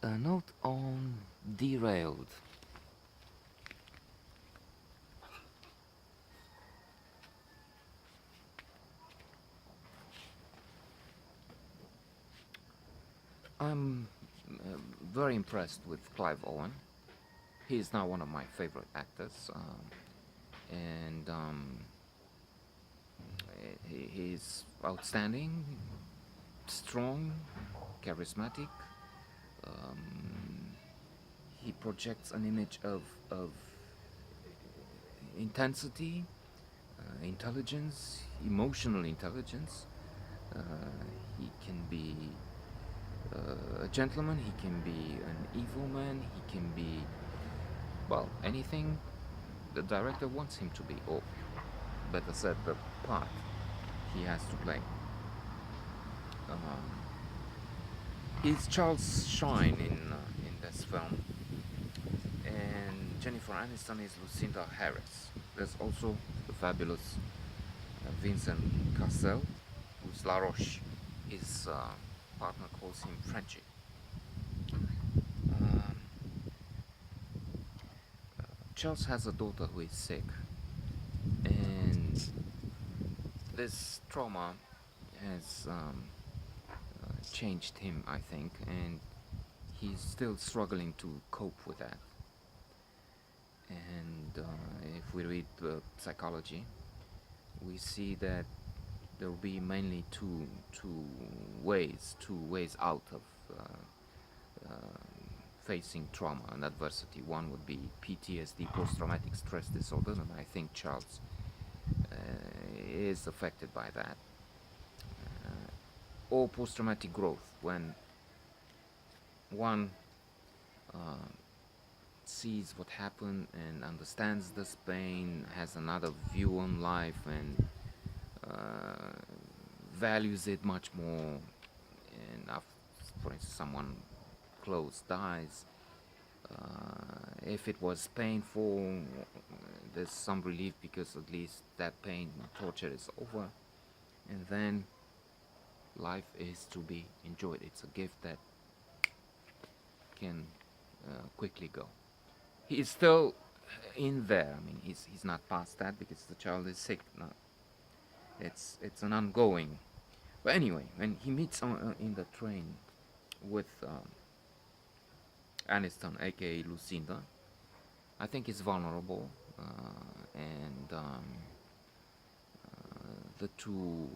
A note on Derailed. I'm very impressed with Clive Owen. He is now one of my favorite actors, and he's outstanding, strong, charismatic. Um, he projects an image of intensity, intelligence, emotional intelligence. Uh, he can be a gentleman, he can be an evil man, he can be, well, anything the director wants him to be, or better said, the part he has to play. Um, he's Charles Shine in this film, and Jennifer Aniston is Lucinda Harris. There's also the fabulous Vincent Cassel, who's La Roche. His partner calls him Frenchie. Um, Charles has a daughter who is sick, and this trauma has changed him, I think, and he's still struggling to cope with that. And if we read psychology, we see that there will be mainly two ways out of facing trauma and adversity. One would be PTSD, post-traumatic stress disorder, and I think Charles is affected by that. Or post-traumatic growth, when one sees what happened and understands this pain, has another view on life, and values it much more. And for instance, someone close dies. If it was painful, there's some relief because at least that pain and torture is over. And then life is to be enjoyed. It's a gift that can quickly go. He is still in there. I mean, he's not past that because the child is sick. No, it's an ongoing. But anyway, when he meets in the train with Aniston, aka Lucinda, I think he's vulnerable, and the two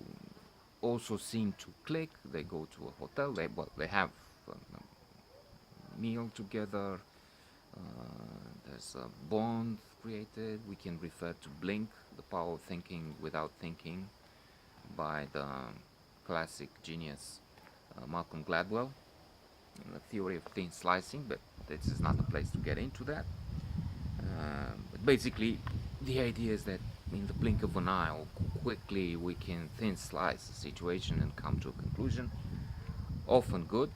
also seem to click. They go to a hotel. They have a meal together. There's a bond created. We can refer to Blink, The Power of Thinking Without Thinking, by the classic genius Malcolm Gladwell, the theory of thin slicing, but this is not the place to get into that. But basically, the idea is that in the blink of an eye, or quickly, we can thin slice a situation and come to a conclusion. Often good,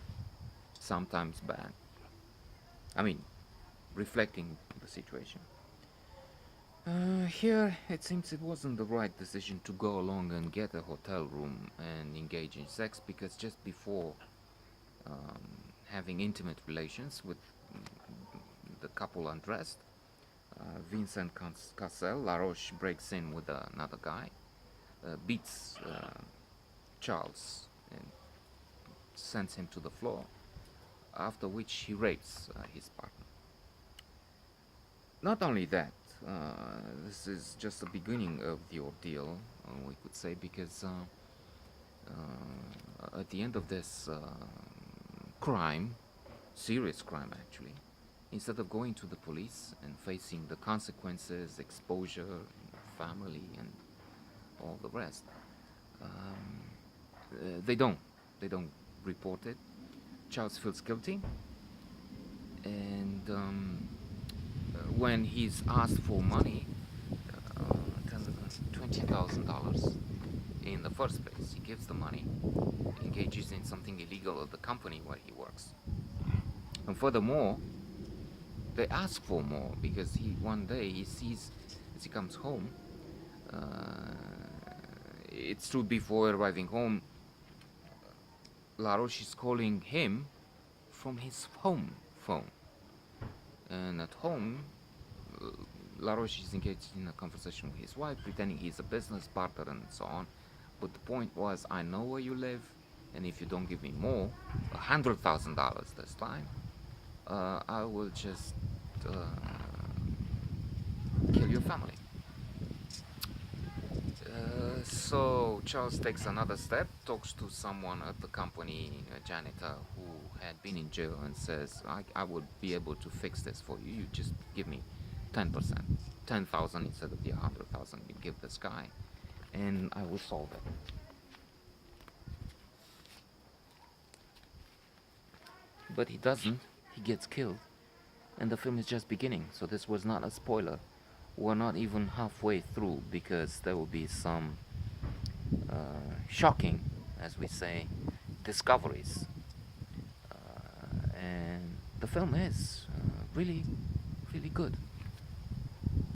sometimes bad. I mean, reflecting the situation. Here, it seems it wasn't the right decision to go along and get a hotel room and engage in sex, because just before having intimate relations with the couple undressed, Vincent Cassel, La Roche, breaks in with another guy, beats Charles and sends him to the floor, after which he rapes his partner. Not only that, this is just the beginning of the ordeal, we could say, because at the end of this crime, serious crime actually, instead of going to the police and facing the consequences, exposure, family, and all the rest, they don't report it. Charles feels guilty, and when he's asked for money, $20,000 in the first place, he gives the money, engages in something illegal at the company where he works. And furthermore, they ask for more because one day he sees, as he comes home, it's true, before arriving home, La Roche is calling him from his home phone. And at home, uh, LaRoche is engaged in a conversation with his wife, pretending he's a business partner and so on. But the point was, I know where you live, and if you don't give me more, $100,000 this time, I will just kill your family. So Charles takes another step, talks to someone at the company, a janitor who had been in jail, and says, I would be able to fix this for you. You just give me 10%, 10,000 instead of the 100,000 you give this guy, and I will solve it. But he doesn't. He gets killed, and the film is just beginning. So this was not a spoiler. We're not even halfway through because there will be some shocking, as we say, discoveries. And the film is really, really good.